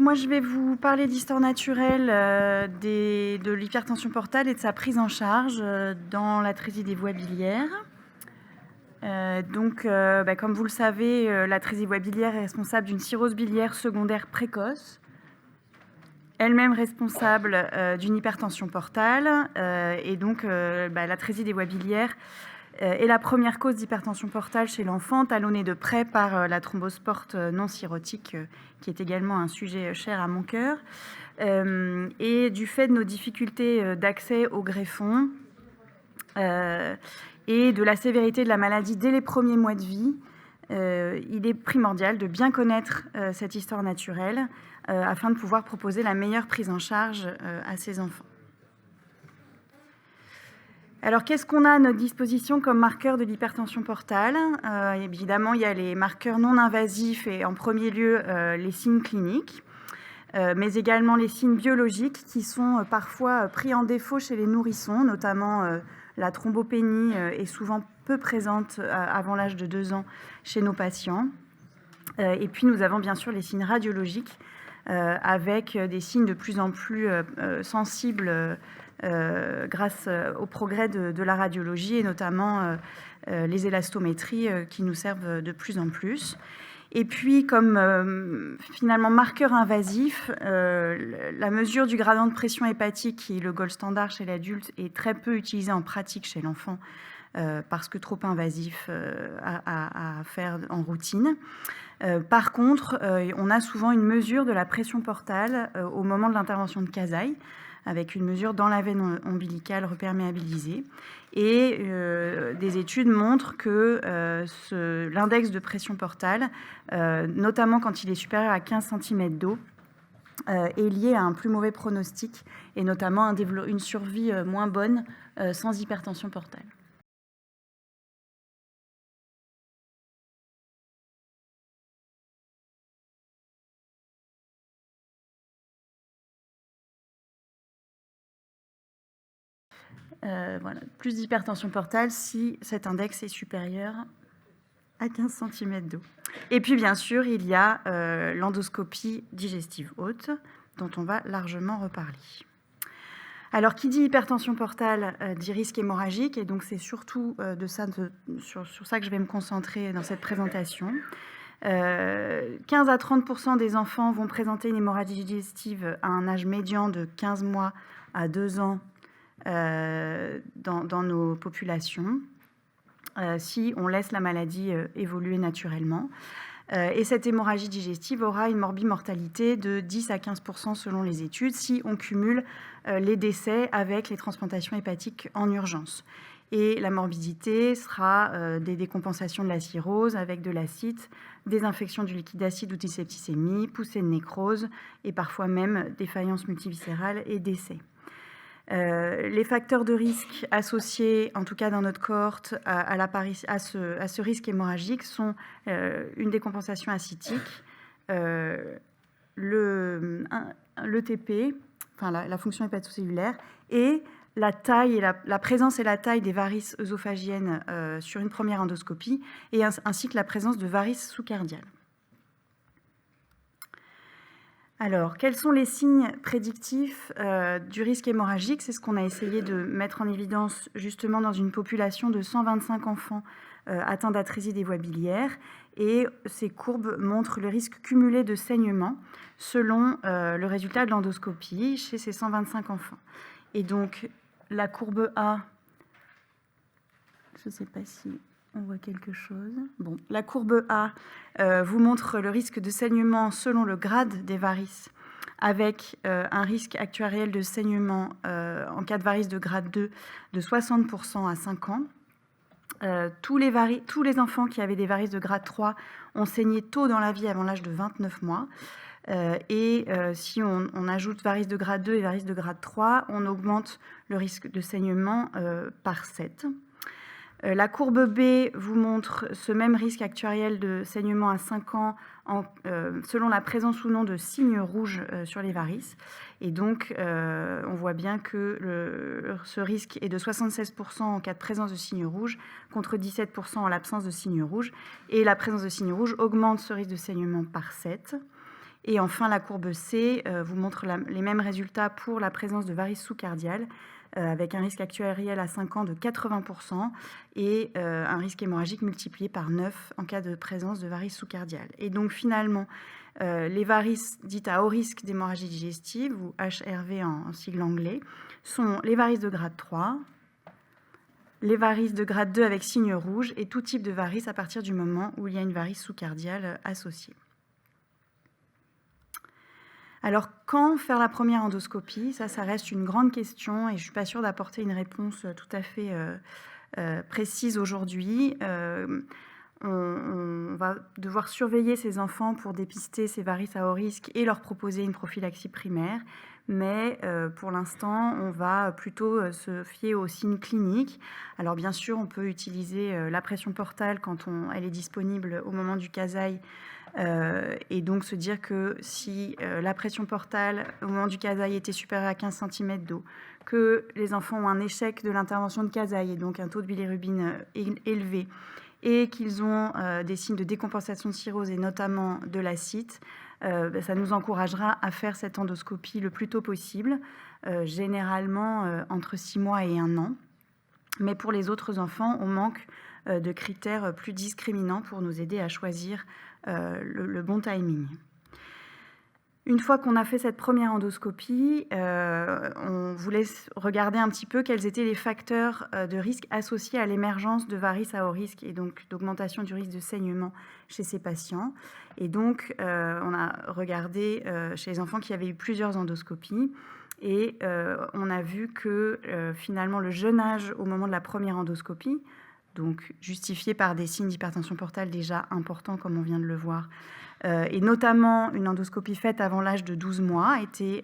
moi, je vais vous parler d'histoire naturelle de l'hypertension portale et de sa prise en charge dans l'atrésie des voies biliaires. Comme vous le savez, l'atrésie des voies biliaires est responsable d'une cirrhose biliaire secondaire précoce, elle-même responsable d'une hypertension portale. L'atrésie des voies biliaires est la première cause d'hypertension portale chez l'enfant, talonnée de près par la thrombose porte non cirrhotique, qui est également un sujet cher à mon cœur. Et du fait de nos difficultés d'accès au greffon et de la sévérité de la maladie dès les premiers mois de vie, il est primordial de bien connaître cette histoire naturelle afin de pouvoir proposer la meilleure prise en charge à ces enfants. Alors, qu'est-ce qu'on a à notre disposition comme marqueurs de l'hypertension portale ? Évidemment, il y a les marqueurs non invasifs et en premier lieu les signes cliniques, mais également les signes biologiques qui sont parfois pris en défaut chez les nourrissons, notamment la thrombopénie est souvent peu présente avant l'âge de 2 ans chez nos patients. Et puis, nous avons bien sûr les signes radiologiques avec des signes de plus en plus sensibles grâce au progrès de la radiologie et notamment les élastométries qui nous servent de plus en plus. Et puis, comme finalement marqueur invasif, la mesure du gradient de pression hépatique, qui est le gold standard chez l'adulte, est très peu utilisée en pratique chez l'enfant parce que trop invasif à faire en routine. Par contre, on a souvent une mesure de la pression portale au moment de l'intervention de Kasai, avec une mesure dans la veine ombilicale reperméabilisée. Et des études montrent que l'index de pression portale, notamment quand il est supérieur à 15 cm d'eau, est lié à un plus mauvais pronostic et notamment une survie moins bonne sans hypertension portale. Voilà, plus d'hypertension portale si cet index est supérieur à 15 cm d'eau. Et puis bien sûr, il y a l'endoscopie digestive haute, dont on va largement reparler. Alors, qui dit hypertension portale dit risque hémorragique, et donc c'est surtout sur ça que je vais me concentrer dans cette présentation. 15 à 30% des enfants vont présenter une hémorragie digestive à un âge médian de 15 mois à 2 ans dans nos populations, si on laisse la maladie évoluer naturellement. Et cette hémorragie digestive aura une morbimortalité de 10 à 15% selon les études, si on cumule les décès avec les transplantations hépatiques en urgence. Et la morbidité sera des décompensations de la cirrhose avec de l'acide, des infections du liquide acide ou dyssepticémie, poussée de nécrose et parfois même défaillance multiviscérale et décès. Les facteurs de risque associés, en tout cas dans notre cohorte, à ce risque hémorragique sont une décompensation acidique, l'ETP, enfin la fonction hépatocellulaire, et la taille et la présence et la taille des varices œsophagiennes sur une première endoscopie, et ainsi que la présence de varices sous-cardiales. Alors, quels sont les signes prédictifs du risque hémorragique ? C'est ce qu'on a essayé de mettre en évidence justement dans une population de 125 enfants atteints d'atrésie des voies biliaires. Et ces courbes montrent le risque cumulé de saignement selon le résultat de l'endoscopie chez ces 125 enfants. Et donc, la courbe A, je ne sais pas si on voit quelque chose. Bon, la courbe A vous montre le risque de saignement selon le grade des varices, avec un risque actuariel de saignement en cas de varices de grade 2 de 60% à 5 ans. Tous les enfants qui avaient des varices de grade 3 ont saigné tôt dans la vie avant l'âge de 29 mois. Si on ajoute varices de grade 2 et varices de grade 3, on augmente le risque de saignement par 7. La courbe B vous montre ce même risque actuariel de saignement à 5 ans selon la présence ou non de signes rouges sur les varices. Et donc, on voit bien que ce risque est de 76% en cas de présence de signes rouges, contre 17% en l'absence de signes rouges. Et la présence de signes rouges augmente ce risque de saignement par 7. Et enfin, la courbe C vous montre les mêmes résultats pour la présence de varices sous-cardiales, avec un risque actuariel à 5 ans de 80% et un risque hémorragique multiplié par 9 en cas de présence de varices sous-cardiales. Et donc finalement, les varices dites à haut risque d'hémorragie digestive, ou HRV en sigle anglais, sont les varices de grade 3, les varices de grade 2 avec signe rouge et tout type de varices à partir du moment où il y a une varice sous-cardiale associée. Alors, quand faire la première endoscopie? Ça reste une grande question et je ne suis pas sûre d'apporter une réponse tout à fait précise aujourd'hui. On va devoir surveiller ces enfants pour dépister ces varices à haut risque et leur proposer une prophylaxie primaire. Mais pour l'instant, on va plutôt se fier aux signes cliniques. Alors bien sûr, on peut utiliser la pression portale quand elle est disponible au moment du casaille, et donc se dire que si la pression portale au moment du casaille était supérieure à 15 cm d'eau, que les enfants ont un échec de l'intervention de casaille et donc un taux de bilirubine élevé, et qu'ils ont des signes de décompensation de cirrhose et notamment de l'acide, ça nous encouragera à faire cette endoscopie le plus tôt possible, généralement entre 6 mois et 1 an. Mais pour les autres enfants, on manque de critères plus discriminants pour nous aider à choisir le bon timing. Une fois qu'on a fait cette première endoscopie, on voulait regarder un petit peu quels étaient les facteurs de risque associés à l'émergence de varices à haut risque et donc d'augmentation du risque de saignement chez ces patients. Et donc, on a regardé chez les enfants qui avaient eu plusieurs endoscopies et on a vu que finalement le jeune âge au moment de la première endoscopie, donc justifié par des signes d'hypertension portale déjà importants comme on vient de le voir, et notamment une endoscopie faite avant l'âge de 12 mois était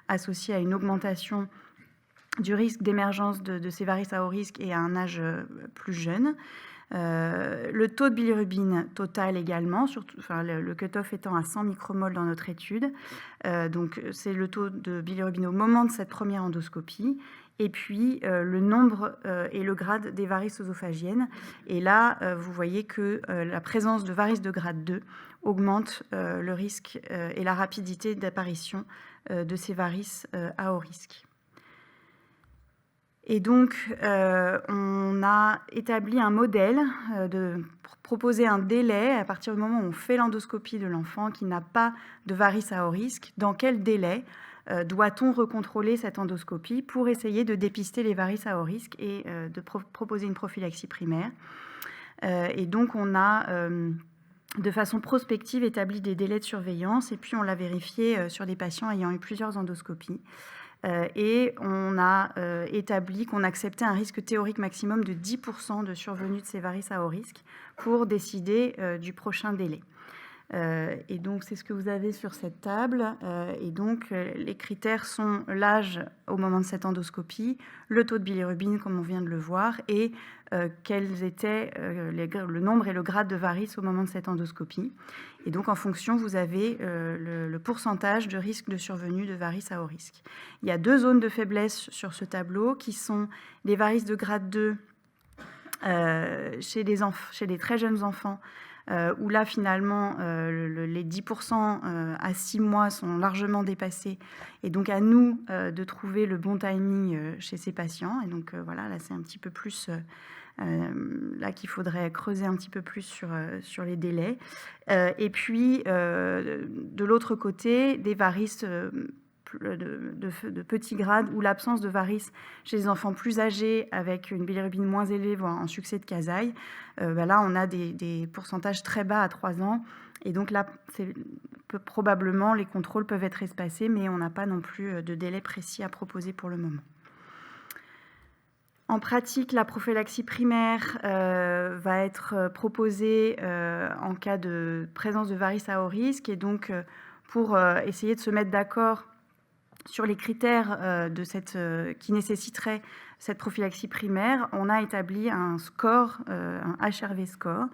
associée à une augmentation du risque d'émergence de ces varices à haut risque et à un âge plus jeune. Le taux de bilirubine total également, surtout, le cut-off étant à 100 micromoles dans notre étude. Donc c'est le taux de bilirubine au moment de cette première endoscopie. Et puis le nombre et le grade des varices œsophagiennes. Et là, vous voyez que la présence de varices de grade 2 augmente le risque et la rapidité d'apparition de ces varices à haut risque. Et donc, on a établi un modèle de proposer un délai à partir du moment où on fait l'endoscopie de l'enfant qui n'a pas de varices à haut risque. Dans quel délai doit-on recontrôler cette endoscopie pour essayer de dépister les varices à haut risque et de proposer une prophylaxie primaire. Et donc, on a de façon prospective établi des délais de surveillance et puis on l'a vérifié sur des patients ayant eu plusieurs endoscopies. Et on a établi qu'on acceptait un risque théorique maximum de 10% de survenue de ces varices à haut risque pour décider du prochain délai. Et donc, c'est ce que vous avez sur cette table. Et donc, les critères sont l'âge au moment de cette endoscopie, le taux de bilirubine, comme on vient de le voir, et quels étaient le nombre et le grade de varices au moment de cette endoscopie. Et donc, en fonction, vous avez le pourcentage de risque de survenue de varices à haut risque. Il y a 2 zones de faiblesse sur ce tableau qui sont les varices de grade 2 chez des très jeunes enfants, où là, finalement, les 10% à 6 mois sont largement dépassés. Et donc, à nous de trouver le bon timing chez ces patients. Et donc, voilà, là, c'est un petit peu plus... là qu'il faudrait creuser un petit peu plus sur les délais. Et puis, de l'autre côté, des varices de petits grades ou l'absence de varices chez les enfants plus âgés avec une bilirubine moins élevée, voire un succès de casaille. Là, on a des pourcentages très bas à 3 ans. Et donc là, probablement, les contrôles peuvent être espacés, mais on n'a pas non plus de délai précis à proposer pour le moment. En pratique, la prophylaxie primaire va être proposée en cas de présence de varices à haut risque. Et donc, pour essayer de se mettre d'accord sur les critères qui nécessiteraient cette prophylaxie primaire, on a établi un score, un HRV score.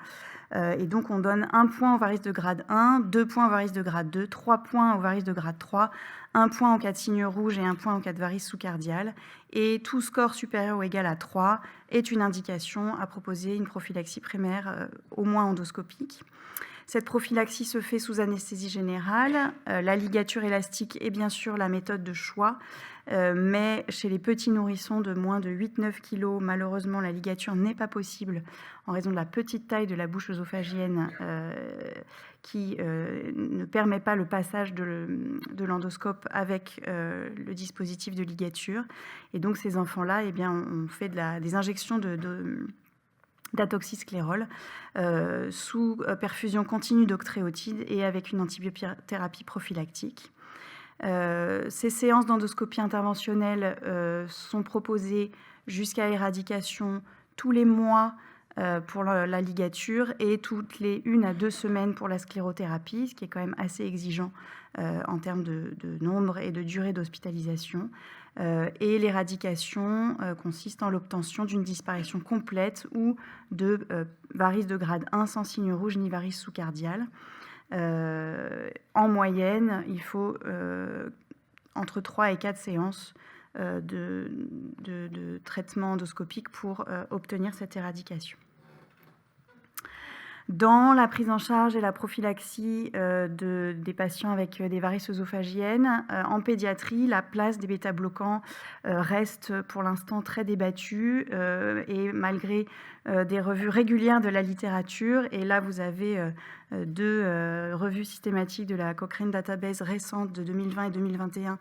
Et donc, on donne 1 point aux varices de grade 1, 2 points aux varices de grade 2, 3 points aux varices de grade 3, 1 point en cas de signe rouge et 1 point en cas de varices sous-cardiales. Et tout score supérieur ou égal à 3 est une indication à proposer une prophylaxie primaire au moins endoscopique. Cette prophylaxie se fait sous anesthésie générale. La ligature élastique est bien sûr la méthode de choix, mais chez les petits nourrissons de moins de 8-9 kg, malheureusement, la ligature n'est pas possible en raison de la petite taille de la bouche œsophagienne qui ne permet pas le passage de l'endoscope avec le dispositif de ligature. Et donc, ces enfants-là, eh bien, on fait des injections d'atoxysclérol sous perfusion continue d'octréotide et avec une antibiothérapie prophylactique. Ces séances d'endoscopie interventionnelle sont proposées jusqu'à éradication tous les mois pour la ligature et toutes les 1 à 2 semaines pour la sclérothérapie, ce qui est quand même assez exigeant en termes de nombre et de durée d'hospitalisation. Et l'éradication consiste en l'obtention d'une disparition complète ou de varices de grade 1 sans signe rouge ni varices sous-cardiales. En moyenne, il faut entre 3 et 4 séances de traitement endoscopique pour obtenir cette éradication. Dans la prise en charge et la prophylaxie des patients avec des varices œsophagiennes, en pédiatrie, la place des bêta-bloquants reste pour l'instant très débattue et malgré des revues régulières de la littérature, et là vous avez 2 revues systématiques de la Cochrane Database récentes de 2020 et 2021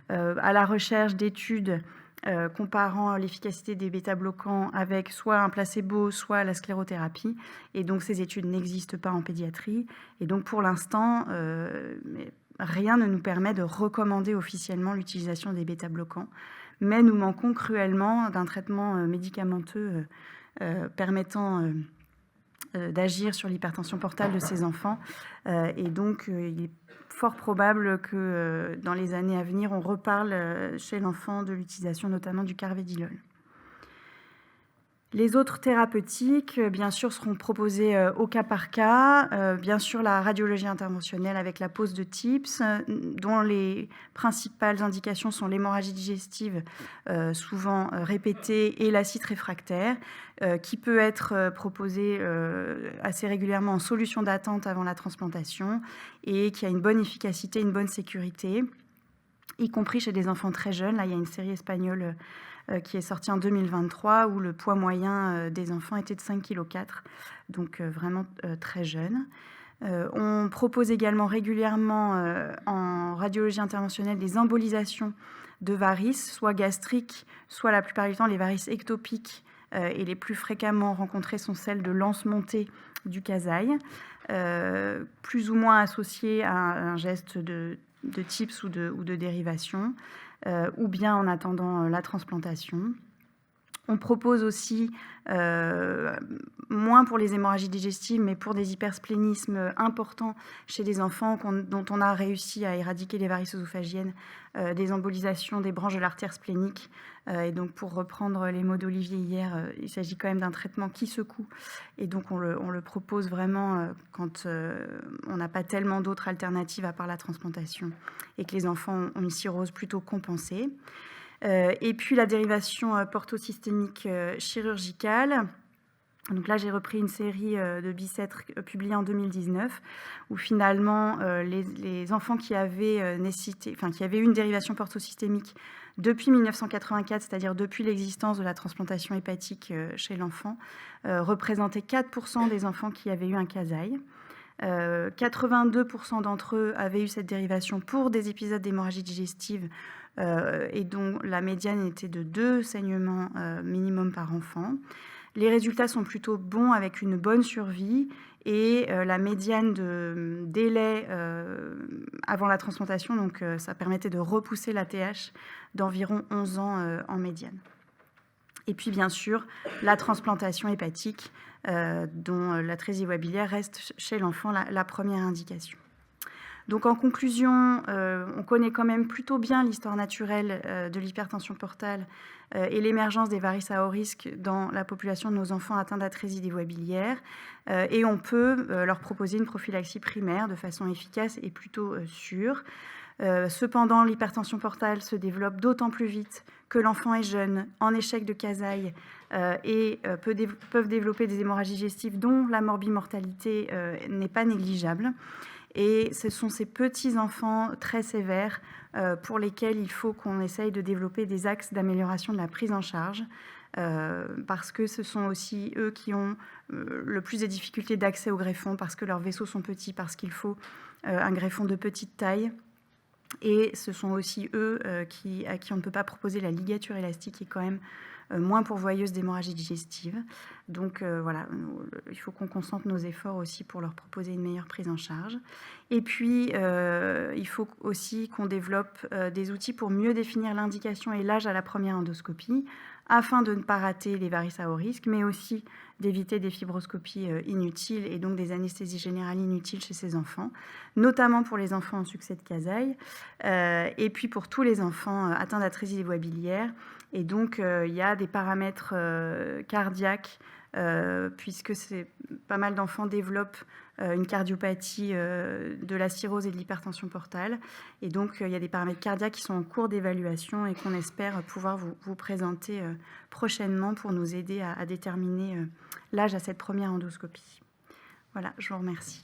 à la recherche d'études comparant l'efficacité des bêta-bloquants avec soit un placebo, soit la sclérothérapie. Et donc, ces études n'existent pas en pédiatrie. Et donc, pour l'instant, rien ne nous permet de recommander officiellement l'utilisation des bêta-bloquants. Mais nous manquons cruellement d'un traitement médicamenteux permettant d'agir sur l'hypertension portale de ces enfants. Et donc, il est fort probable que dans les années à venir, on reparle chez l'enfant de l'utilisation notamment du carvedilol. Les autres thérapeutiques, bien sûr, seront proposées au cas par cas. Bien sûr, la radiologie interventionnelle avec la pose de TIPS, dont les principales indications sont l'hémorragie digestive, souvent répétée, et l'acide réfractaire, qui peut être proposée assez régulièrement en solution d'attente avant la transplantation et qui a une bonne efficacité, une bonne sécurité, y compris chez des enfants très jeunes. Là, il y a une série espagnole qui est sortie en 2023, où le poids moyen des enfants était de 5,4 kg, donc vraiment très jeune. On propose également régulièrement en radiologie interventionnelle des embolisations de varices, soit gastriques, soit la plupart du temps les varices ectopiques, et les plus fréquemment rencontrées sont celles de l'anse montée du Casaille, plus ou moins associées à un geste de TIPS ou de dérivation, ou bien en attendant la transplantation. On propose aussi, moins pour les hémorragies digestives, mais pour des hypersplénismes importants chez des enfants dont on a réussi à éradiquer les varices œsophagiennes, des embolisations des branches de l'artère splénique. Et donc, pour reprendre les mots d'Olivier hier, il s'agit quand même d'un traitement qui secoue. Et donc, on le propose vraiment quand on n'a pas tellement d'autres alternatives à part la transplantation et que les enfants ont une cirrhose plutôt compensée. Et puis la dérivation portosystémique chirurgicale. Donc là, j'ai repris une série de Bicêtre publiée en 2019, où finalement les enfants qui avaient qui avaient eu une dérivation portosystémique depuis 1984, c'est-à-dire depuis l'existence de la transplantation hépatique chez l'enfant, représentaient 4% des enfants qui avaient eu un Casaille. 82% d'entre eux avaient eu cette dérivation pour des épisodes d'hémorragie digestive et dont la médiane était de 2 saignements minimum par enfant. Les résultats sont plutôt bons avec une bonne survie et la médiane de délai avant la transplantation, donc ça permettait de repousser la TH d'environ 11 ans en médiane. Et puis bien sûr, la transplantation hépatique dont l'atrésie biliaire reste chez l'enfant la première indication. Donc en conclusion, on connaît quand même plutôt bien l'histoire naturelle de l'hypertension portale et l'émergence des varices à haut risque dans la population de nos enfants atteints d'atrésie des voies biliaires. Et on peut leur proposer une prophylaxie primaire de façon efficace et plutôt sûre. Cependant, l'hypertension portale se développe d'autant plus vite que l'enfant est jeune, en échec de Kasai, et peuvent développer des hémorragies digestives dont la morbimortalité n'est pas négligeable. Et ce sont ces petits enfants très sévères pour lesquels il faut qu'on essaye de développer des axes d'amélioration de la prise en charge, parce que ce sont aussi eux qui ont le plus de difficultés d'accès au greffon, parce que leurs vaisseaux sont petits, parce qu'il faut un greffon de petite taille. Et ce sont aussi eux à qui on ne peut pas proposer la ligature élastique, qui est quand même moins pourvoyeuse d'hémorragie digestive. Donc voilà, il faut qu'on concentre nos efforts aussi pour leur proposer une meilleure prise en charge. Et puis, il faut aussi qu'on développe des outils pour mieux définir l'indication et l'âge à la première endoscopie, afin de ne pas rater les varices à haut risque, mais aussi d'éviter des fibroscopies inutiles et donc des anesthésies générales inutiles chez ces enfants, notamment pour les enfants en succès de Kasai, et puis pour tous les enfants atteints d'atrésie des voies biliaires. Et donc, il y a des paramètres cardiaques, puisque pas mal d'enfants développent une cardiopathie de la cirrhose et de l'hypertension portale. Et donc, il y a des paramètres cardiaques qui sont en cours d'évaluation et qu'on espère pouvoir vous présenter prochainement pour nous aider à déterminer l'âge à cette première endoscopie. Voilà, je vous remercie.